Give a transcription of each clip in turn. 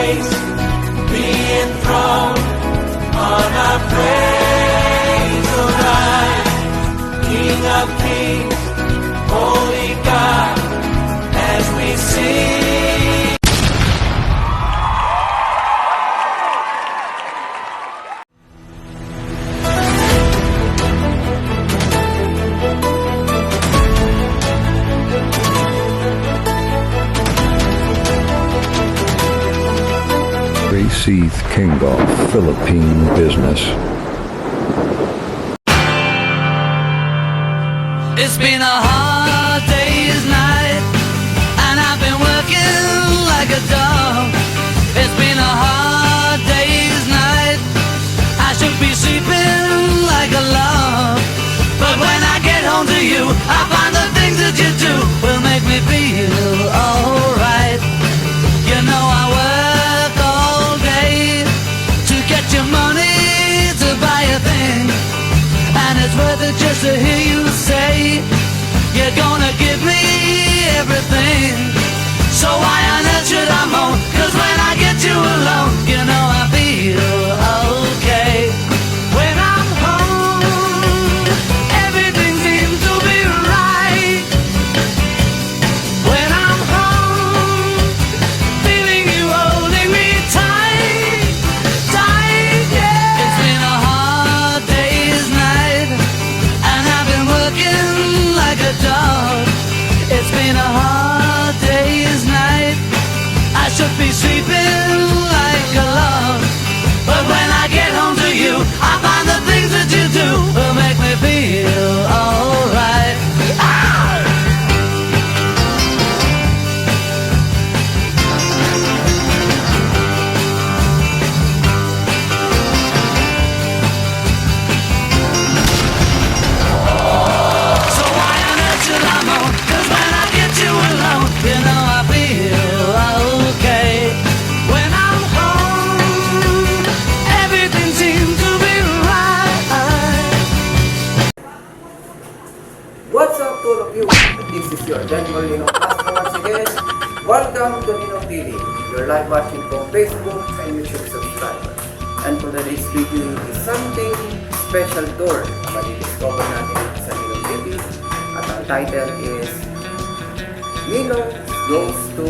place, be enthroned on our praise. Arise, King of Kings, Holy God, as we sing. Seith King of Philippine Business. It's been a hard day's night, and I've been working like a dog. It's been a hard day's night, I should be sleeping like a log. But when I get home to you, I find the things that you do will make me feel alright. You know I work all day to get your money to buy a thing, and it's worth it just to hear you say you're gonna give me everything. So why on earth should I moan? 'Cause when I get you alone, you know I feel okay. When I'm home, everything seems to be right. When I'm home, feeling you holding me tight, tight, yeah. It's been a hard day's night, and I've been working like a dog. It's been a hard day's night, I should be sleeping like a log. But when I get home to you, I find the things that you do will make me feel alright. So why on earth should I moan? 'Cause when I get you alone, you know I feel okay. When I'm home, everything seems to be right. What's up to all of you? This is your General Ninong Castro once again. Welcome to Ninong TV. You're live watching from Facebook and YouTube subscribers. And for today's video is something special tour na madidiscover natin sa Ninong TV. At ang title is Ninong Goes to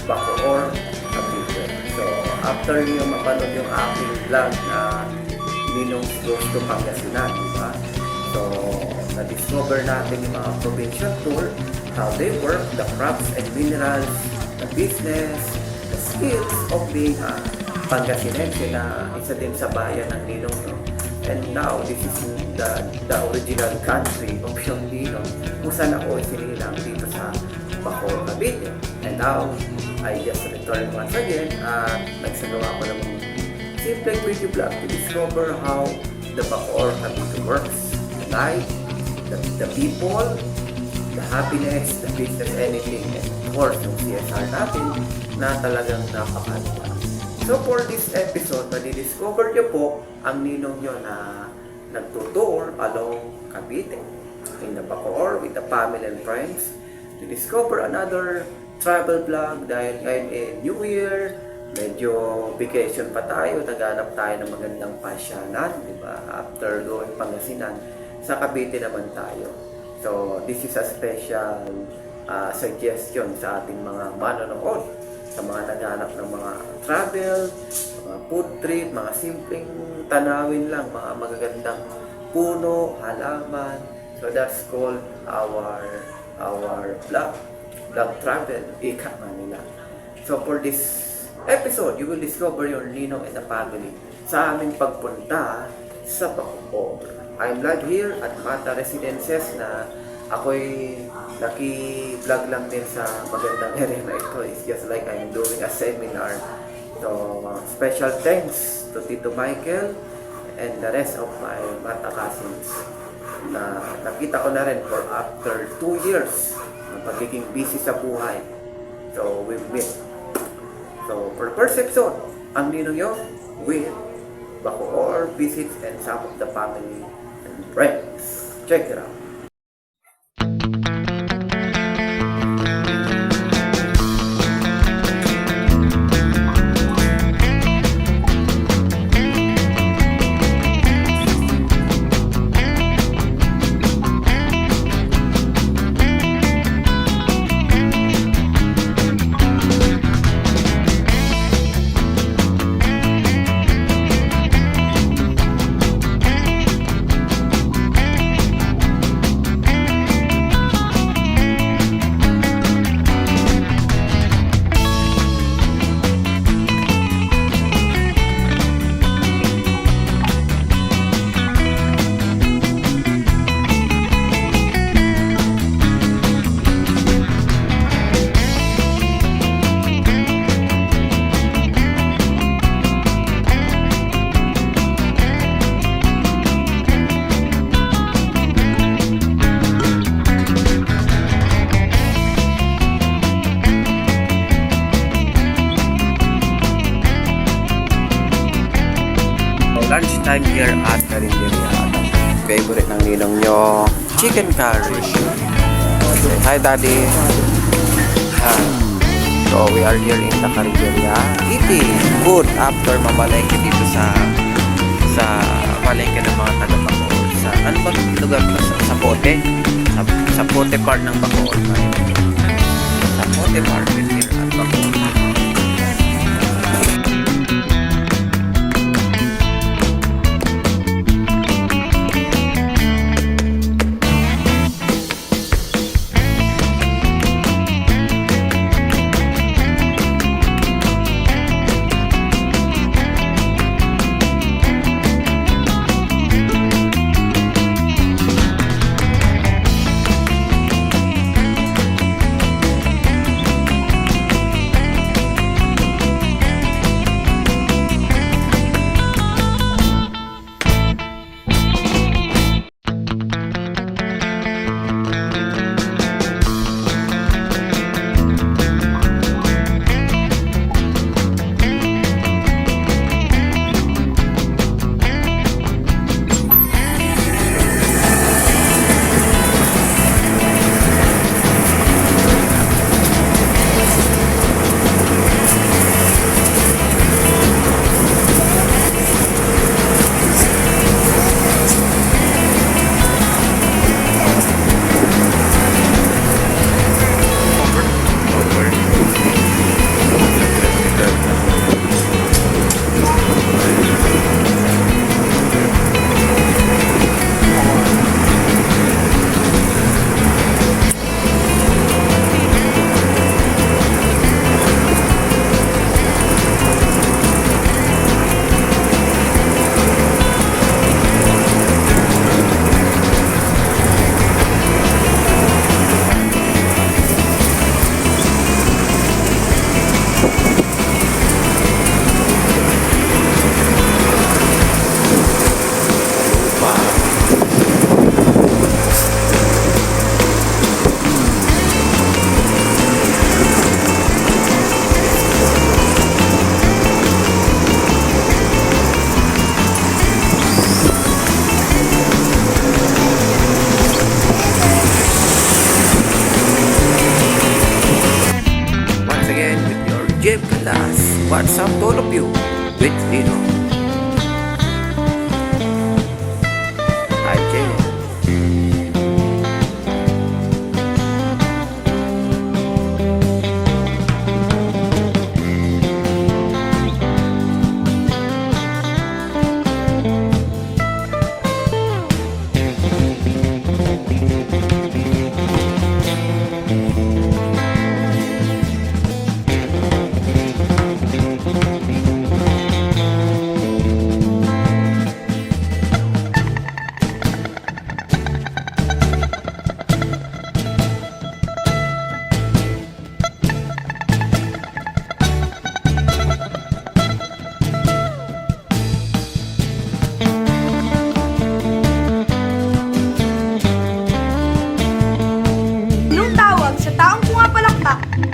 Bacoor, Cavite. So after niyo mapanood yung aking vlog na Ninong Goes to Pangasinan, diba? So na-discover natin yung mga provincial tour, how they work, the crops and minerals, the business, the skills of being a Pangasinense na isa din sa bayan ng Ninong, no? And now, this is the original country of yung Ninong kung saan ako isinilang dito sa Bacoor, Cavite. And now, I just returned once again at nagsagawa ko ng simple video vlog to discover how the Bacoor, Cavite works. The life, the people, the happiness, the business, anything, and of course, yung CSR natin na talagang napakaganda. So for this episode, madidiscover nyo po ang ninong nyo na nagtutour along Cavite in the Bacoor with the family and friends to discover another travel vlog dahil ngayon New Year, medyo vacation pa tayo, naghanap tayo ng magandang pasyanan, di ba? After going Pangasinan, sa Cavite naman tayo. So, this is a special suggestion sa ating mga manonood, sa mga naghanap ng mga travel, mga food trip, mga simpleng tanawin lang, mga magagandang puno, halaman. So, that's called our vlog travel, ika Manila. So, for this episode, you will discover your Ninong and the family sa aming pagpunta sa Bacoor. I'm live here at Mata Residences na ako'y naki-vlog lang din sa magandang area na ito. It's just like I'm doing a seminar. So, special thanks to Tito Michael and the rest of my Mata cousins na nakita ko na rin for after 2 years ng pagiging busy sa buhay. So, we met. So, for first episode, ang ninong nyo with Bacoor visits and some of the family and friends. Check it out. time here at Carinderia. Favorite ng ninong nyo, chicken curry. Hi, Daddy. Hi. So, we are here in the Carinderia eating food after mamalengke dito sa palengke ng mga taga-Bacoor. Sa, ano ba lugar ba? Sa Pote? Sa Pote part ng Bacoor. Sa Pote part here at Bacoor. Jeff Calas, what's up to all of you? With Dino. Hi, Jeff.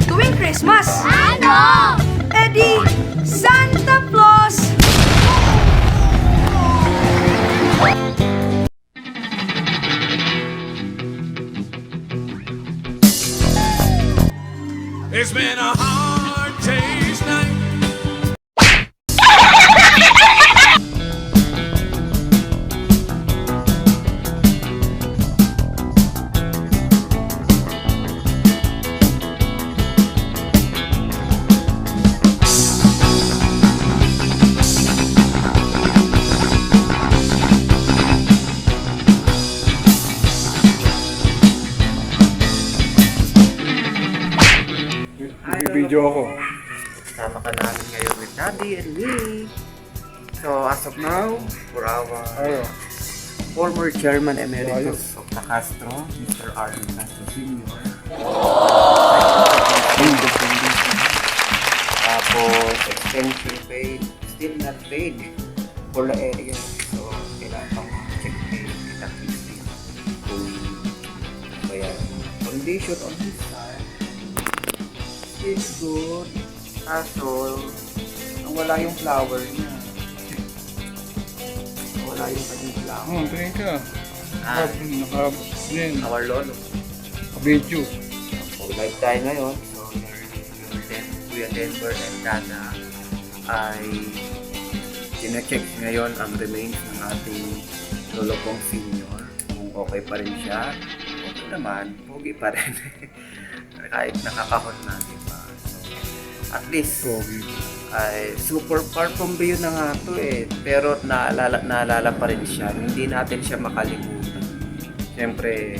Tuwing Christmas. Ano? Eddie, Santa Claus. It's been a hard day's night. Video ako. Sama ka namin ngayon with Daddy and me. So, as of now, for our former Chairman Emeritus of the Castro, Mr. Arlen Castro Sr. Tapos, extension paid, still not paid for the area. So, kailangan pang check paid at least kung kaya condition on this side is good. Kaso, wala yung flower niya. Wala yung kanila. Tingin ka. Ah. Naka-video. Our lolo. So, live tayo ngayon. So, Kuya Denver and Dana ay sinacheck ngayon ang remains ng ating lolo kong senior. Kung okay pa rin siya, okay naman, pogi pa rin. Kahit nakakahon na, diba? So, at least, ay super far from view na nga to eh. Pero naalala pa rin siya. Hindi natin siya makalimutan. Siyempre,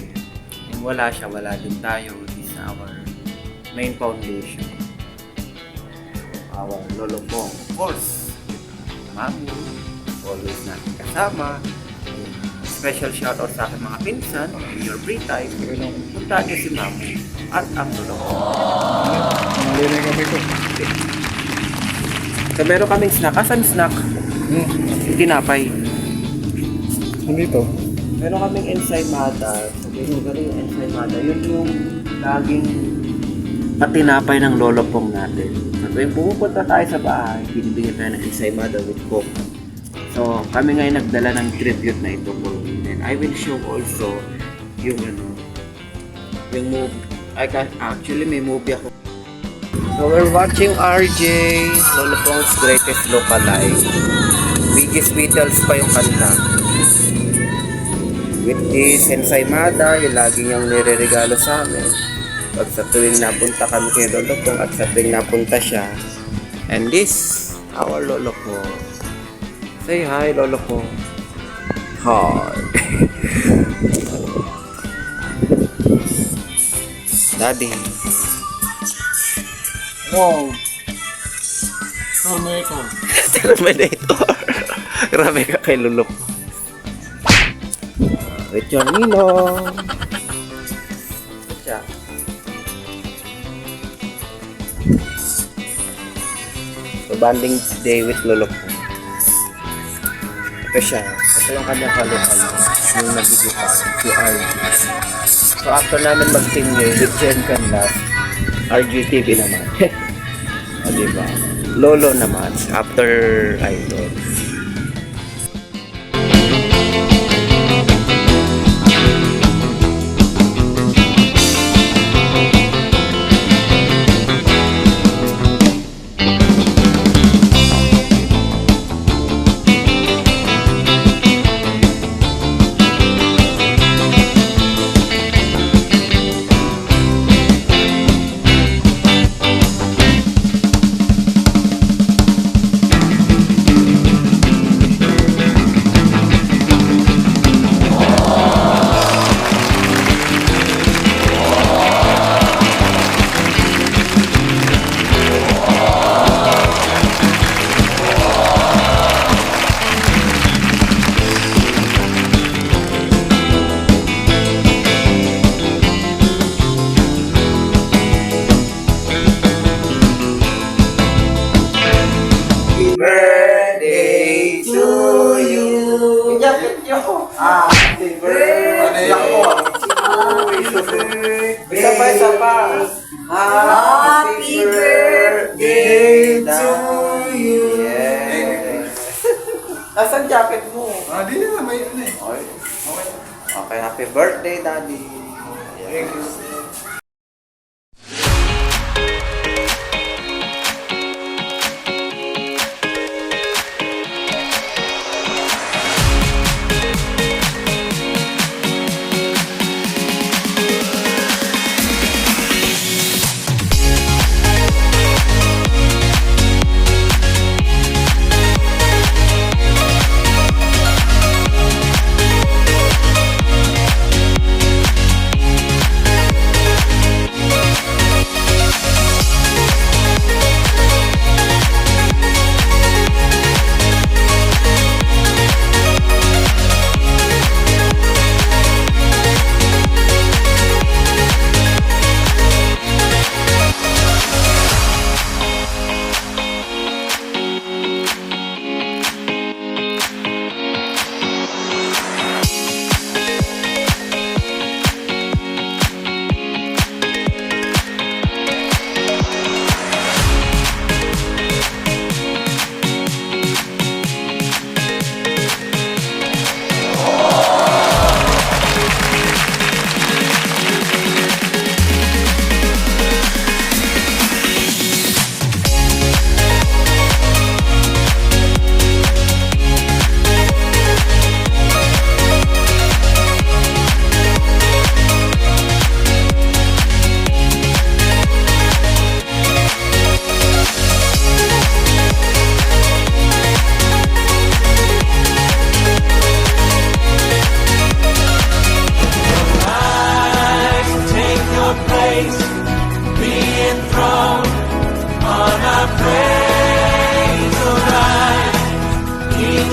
kung wala siya, wala din tayo. This is our main foundation. Our lolo mo, of course. Mami, always natin kasama. Special shoutout sa aking mga pinsan in your free time. Punta niyo si Mami at ang lolo ko. Nalilay kami ko. So meron kaming snack. Asan snack? Tinapay. Nandito. Meron kaming ensaymada. So basically yung ensaymada, yun yung laging patinapay ng lolo pong natin. So tuwing pumupunta tayo sa bahay, binibigyan tayo ng ensaymada with coke. So kami ngayon nagdala ng tribute na ito po. And I will show also yung yung movie. Actually may movie ako. So we're watching RJ, Lolo Pong's greatest lookalike. Biggest Beatles pa yung kanta. With this ensaymada, yung lagi niyang nireregalo sa amin. Pag sa tuwing napunta kami kay Lolo Pong at sa tuwing napunta siya. And this, our Lolo Pong. Say hi, Lolo Pong. Hi. Daddy. Wow. Tornado. Terminator. Grabe ka kay Lolo Pong. With your ninong. Siya. So, banding day with Lolo Pong. Ito siya. Ito yung kanyang kalukalo. Yung nagigita. Si RG. So, after namin mag-senior with Jen Canlas, RGTV naman. O, diba? Lolo naman. After Idol. Birthday to you. Jacket nyo. Happy birthday to you. Isa pa. Happy birthday to you. Yes. Nasaan jacket mo? Di na, may ano eh. Okay, happy birthday, Daddy. Thank you.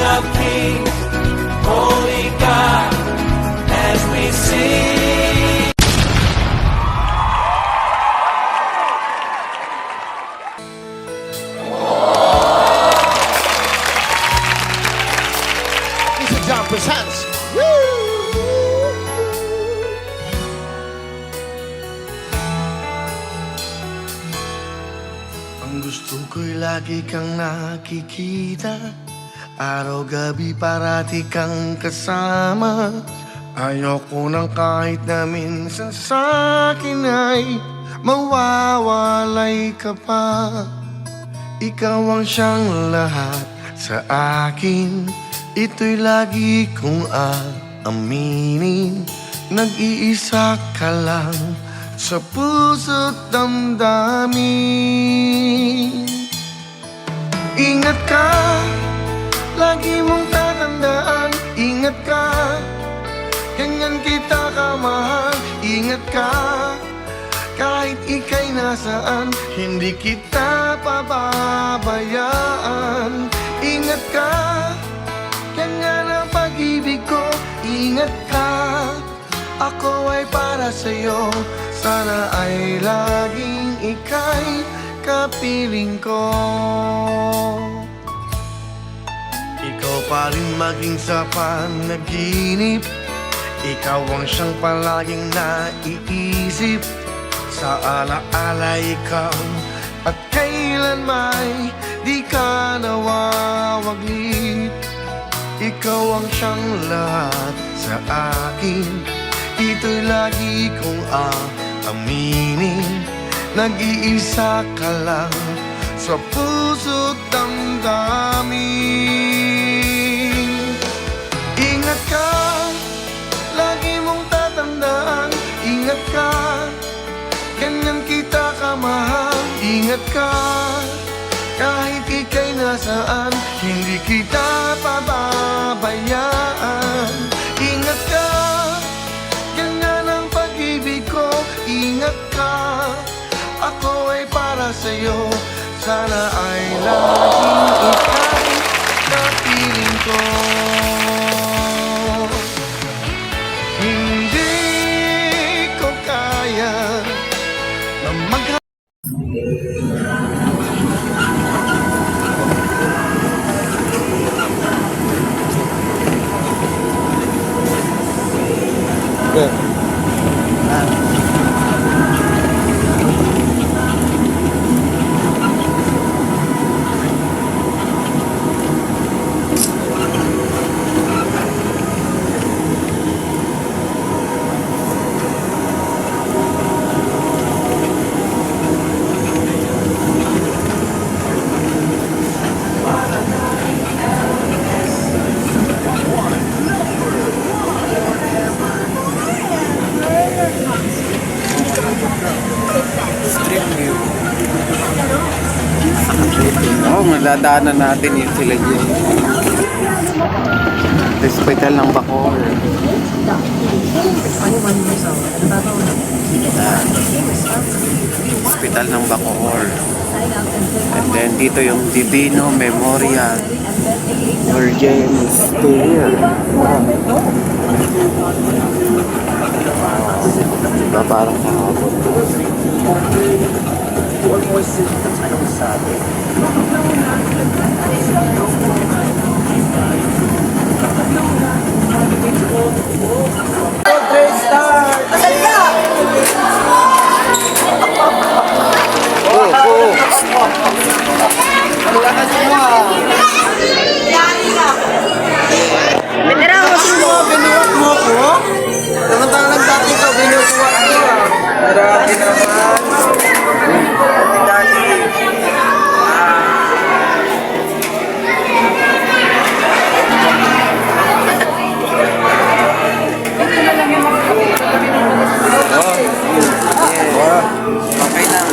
of Kings, holy God, as we sing. Mr. John presents. Ang gusto ko'y lagi kang nakikita, araw-gabi parati kang kasama. Ayoko nang kahit na minsan sa'kin ay mawawalay ka pa. Ikaw ang siyang lahat sa akin, ito'y lagi kong aaminin. Nag-iisa ka lang sa puso't damdamin. Ingat ka, lagi mong tatandaan. Ingat ka, ganyan kita kamahal. Ingat ka, kahit ika'y nasaan, hindi kita pababayaan. Ingat ka, ganyan ang pag-ibig ko. Ingat ka, ako ay para sa'yo. Sana ay laging ika'y kapiling ko. Ikaw pa rin maging sa panaginip, ikaw ang siyang palaging naiisip. Sa alaala ikaw at kailan may di ka nawawaglit. Ikaw ang siyang lahat sa akin, ito'y lagi kong aaminin. Nag-iisa ka lang sa puso't damdamin. Ingat ka, lagi mong tatandaan. Ingat ka, ganyan kita kamahal. Ingat ka, kahit ika'y nasaan, hindi kita pababayaan. Ingat ka, ganyan ang pag-ibig ko. Ingat ka, ako ay para sa'yo. Sana ay laging ika'y kapiling ko. Hindi ko kaya na Nadaanan natin yung sila yung hospital ng Bacoor. Hospital ng Bacoor. And then dito yung Divino Memorial where James stay here. Diba parang kahapon? Samantalang dati ko, binukuha ko. Marami naman. Dati. Okay lang.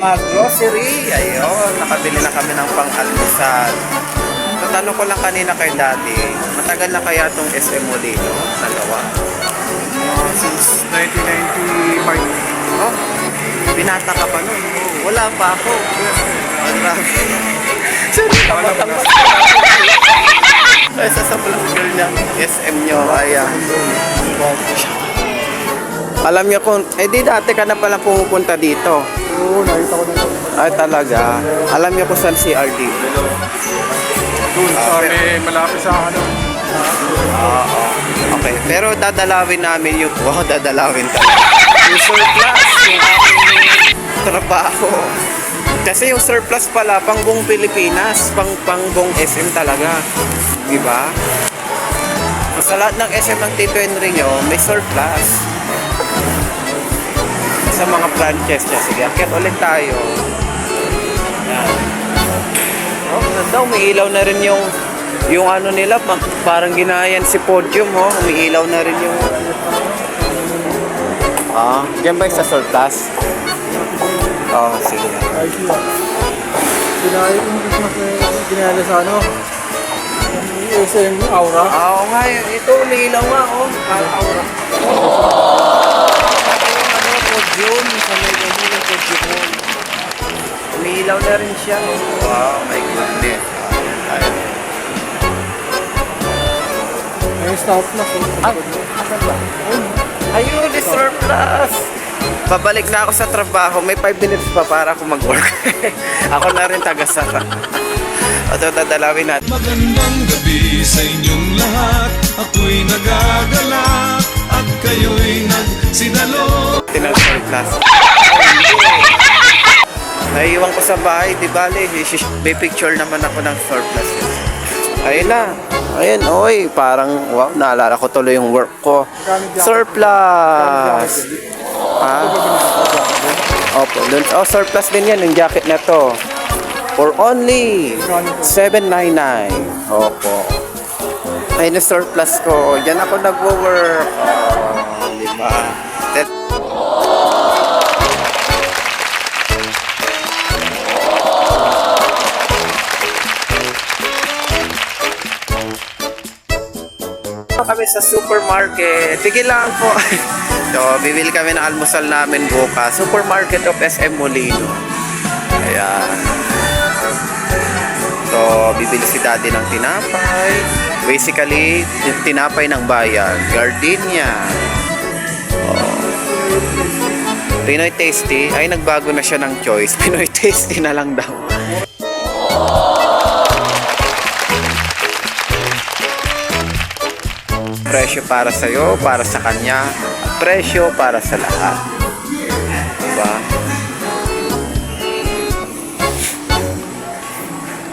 Grocery. Ayun, nakabili na kami ng pang-almusal. Tatanong ko lang kanina kay Daddy, matagal na kaya itong SM Molino nagawa? Since 1995. Oh, binata ka pa nun. Wala pa ako. Ang grabe. Sorry, tamatang Kaysa sa vlog girl niya, SM nyo, ayan. Alam niyo kung, di dati ka na pala pumupunta dito. Oo, nakita ko na ito. Ay talaga. Alam niyo kung saan si RD? Doon sa may malapit sa ano. Oo. Okay, pero dadalawin namin yung, dadalawin ka. Yung surplus, yung aming trabaho. Kasi yung surplus pala, pang buong Pilipinas, pang buong SM talaga. Diba? Sa lahat ng SM ng Tito Henry nyo, may surplus. Sa mga branches niya. Sige, akit ulit tayo. Yan. Oh, ganda, umiilaw na rin yung ano nila, parang ginayan si Podium, oh. Umiilaw na rin yung dyan ba yung sa surplus? Oh, sige. Ay, siya. Ginaya yung Christmas na ginaya sa ano. Yung SM Aura. Oo nga, ito umiilaw nga, oh. Parang aura. Yung Podium, sa may ganun yung Podium. Umiilaw na rin siya, oh. Wow, my goodness. Ayun. May stop na. Ayun, the surplus! Babalik na ako sa trabaho. May 5 minutes pa para ako mag-work. Ako na rin taga-sara. Ito, dadalawin natin. Magandang gabi sa inyong lahat. Ako'y nagagalak at kayo'y nagsinalo. Tinag-surplus. Naiiwan ko sa bahay, di bale. May picture naman ako ng surplus. Ayun na. Ayun, oy, parang, wow, naalala ko tuloy yung work ko. Surplus! Ha? Opo, dun, surplus din yan, yung jacket na to. For only $7.99. Opo. Ayun yung surplus ko. Diyan ako nag-work. Diba? Kami sa supermarket. Sige lang po. So, bibili kami ng almusal namin bukas. Supermarket of SM Molino. Ayan. So, bibili si Daddy ng tinapay. Basically, yung tinapay ng bayan. Gardenia. Oh. Pinoy Tasty. Ay, nagbago na siya ng choice. Pinoy Tasty na lang daw. Presyo para sa'yo, para sa kanya, at presyo para sa lahat. Diba?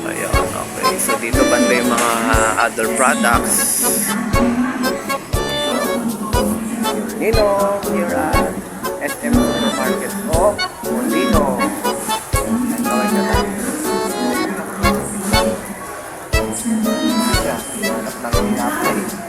Ayan, okay. So, dito banda yung mga other products. Nino, here at SM Supermarket of Molino. Okay ka lang. Siya, hanap ng tinapay.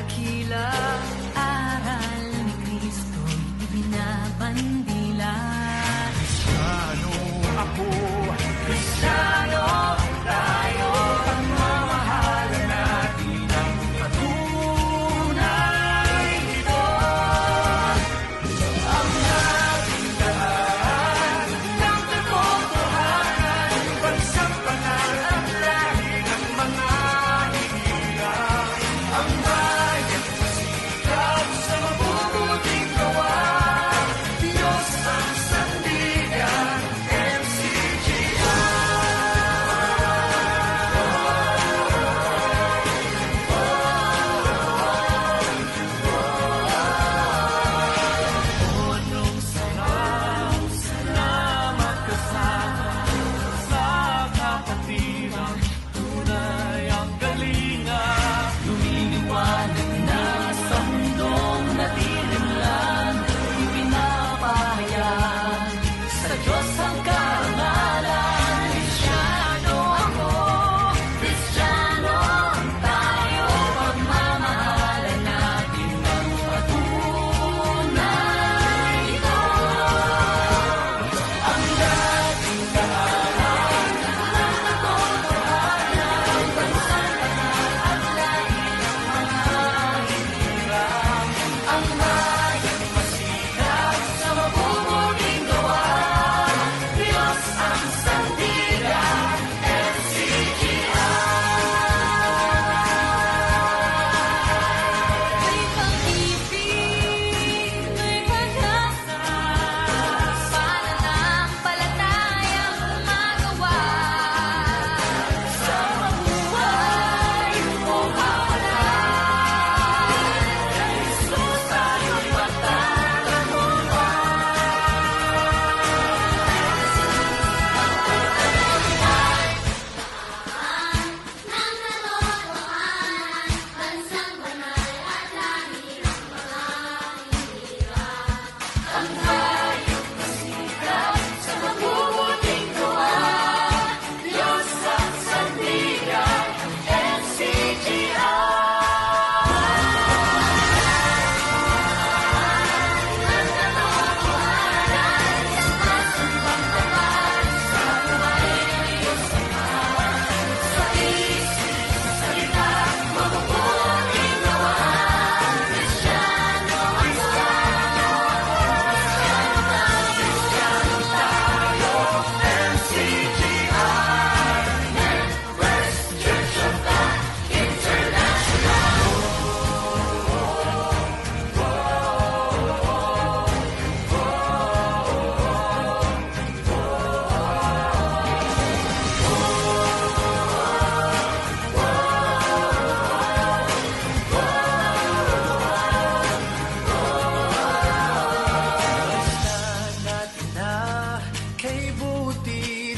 dakila. Aral ni Kristo'y ibinabandila. Kristiyano ako, Kristiyano tayo. Pagmamahalan natin ang patunay ito. Ang ating daan ng katotohanan, pagsampangan at lahi ng mga hihirap. Ang bayan masikap sa mabubuting gawa. Diyos ang sandigan,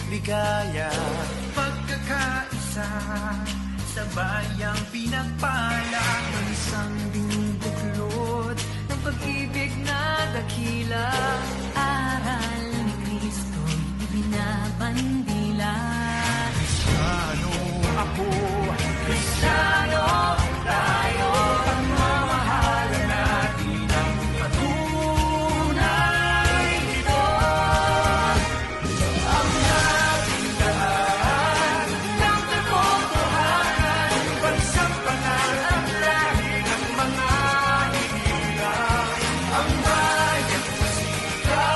ligaya, pagkakaisa sa bayang pinagpala, isang buklod ng pag-ibig na dakila. Aral ni Kristo'y ibinabandila. Kristiyano ako, Kristiyano tayo, pagmamahalan natin ang patunay ito. Ang ating daan ng katotohanan, pagsampangan at lahi ng mga hihirap. Ang bayan masikap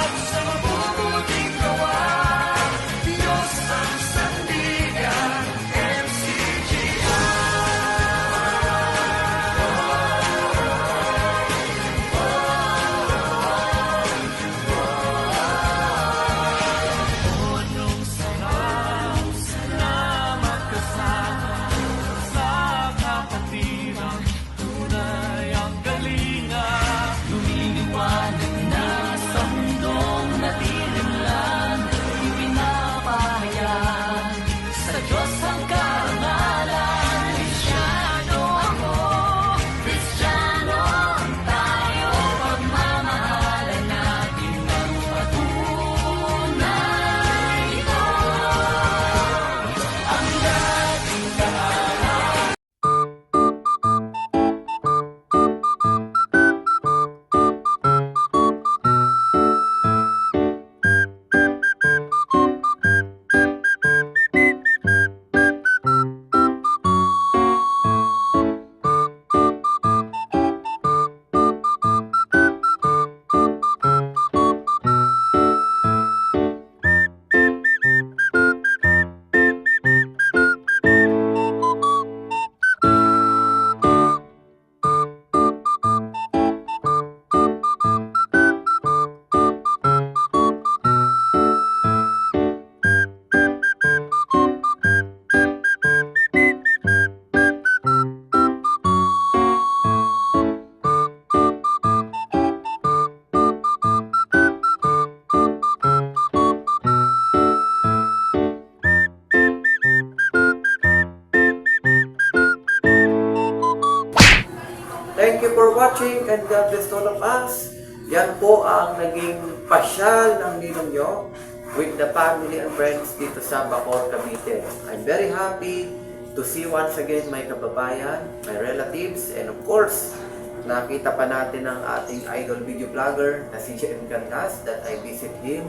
Thank you for watching and God bless all of us. Yan po ang naging pasyal ng ninong nyo with the family and friends dito sa Bacoor, Cavite. I'm very happy to see once again my kababayan, my relatives, and of course, nakita pa natin ang ating idol video vlogger na si Jem Cantas that I visit him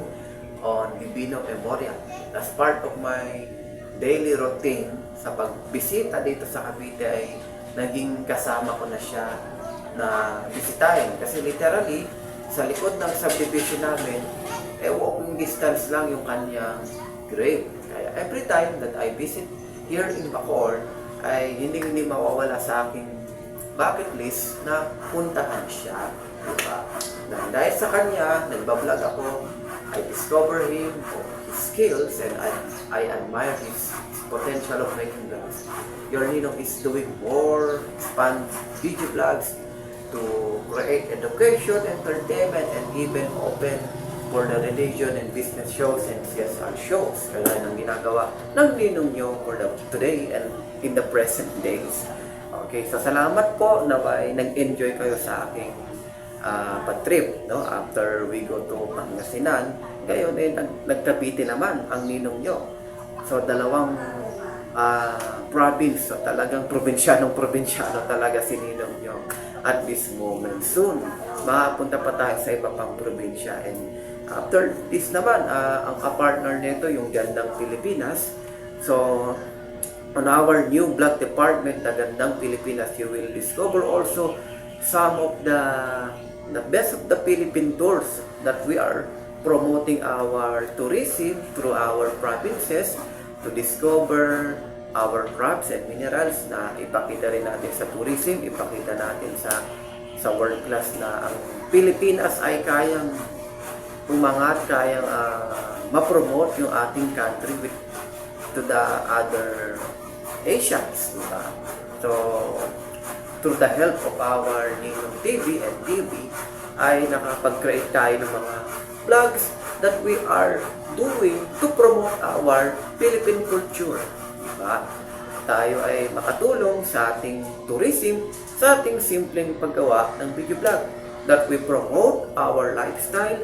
on Libino Memorial. As part of my daily routine sa pagbisita dito sa Cavite ay naging kasama ko na siya na bisitahin. Kasi literally, sa likod ng subdivision namin, walking distance lang yung kanyang grave. Kaya every time that I visit here in Bacoor, ay hindi mawawala sa aking bucket list na puntahan siya. Diba? Dahil sa kanya, nagbablog ako, I discover him, his skills, and I admire his potential of making vlogs. Your Ninong is doing more, expand video vlogs to create education, entertainment, and even open for the religion and business shows and CSR shows. Kaya ng ginagawa ng Ninong nyo for today and in the present days. Okay, so salamat po na nag-enjoy kayo sa aking pag-trip, no? After we go to Pangasinan, gayon nagkapiti naman ang Ninong nyo. So dalawang province, so talagang probinsyano talaga si Ninong nyo at this moment. Soon, makapunta pa tayo sa iba pang probinsya. And after this naman, ang kapartner nito yung Gandang Pilipinas. So, on our new vlog department na Gandang Pilipinas, you will discover also some of the best of the Philippine tours that we are promoting our tourism through our provinces to discover our crops and minerals na ipakita rin natin sa tourism, ipakita natin sa world class na ang Pilipinas ay kayang umangat, kayang ma-promote yung ating country to the other Asians, diba? So, through the help of our Ninong TV and TV, ay nakapag-create tayo ng mga vlogs that we are doing to promote our Philippine culture. Diba? Tayo ay makatulong sa ating tourism, sa ating simpleng paggawa ng video vlog that we promote our lifestyle,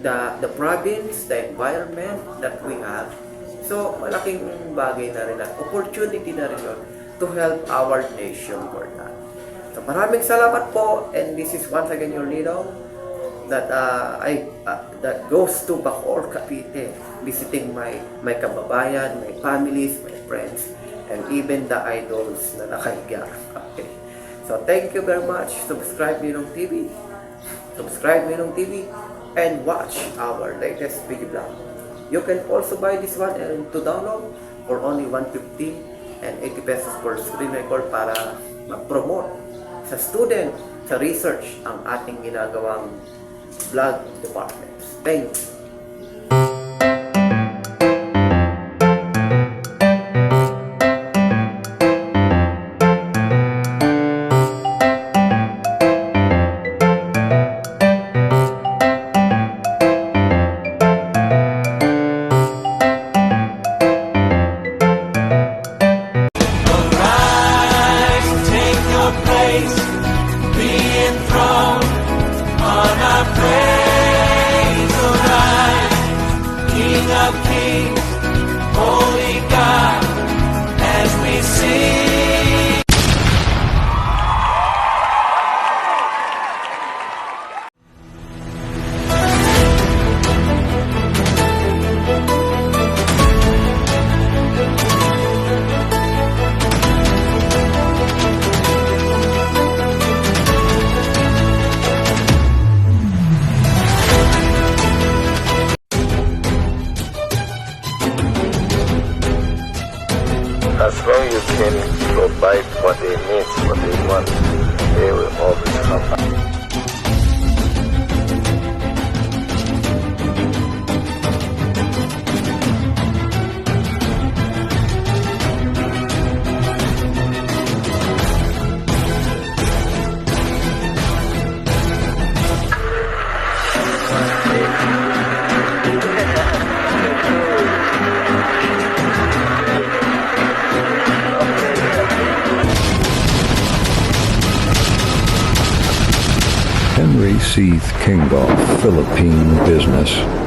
the province, the environment that we have. So, malaking bagay na rin at opportunity na rin yun to help our nation for that. So, maraming salamat po, and this is once again your Ninong that that goes to Bacoor, Cavite, visiting my kababayan, my families, my friends, and even the idols na nakahiga. Okay. So, thank you very much. Subscribe Ninong TV. Subscribe Ninong TV and watch our latest video vlog. You can also buy this one and to download for only 150 and 80 pesos per screen record para mag-promote sa student, sa research ang ating ginagawang vlog departments. Thank you. As long as you can provide what they need, what they want, they will always come back. Henry C. Kingoff, Philippine Business.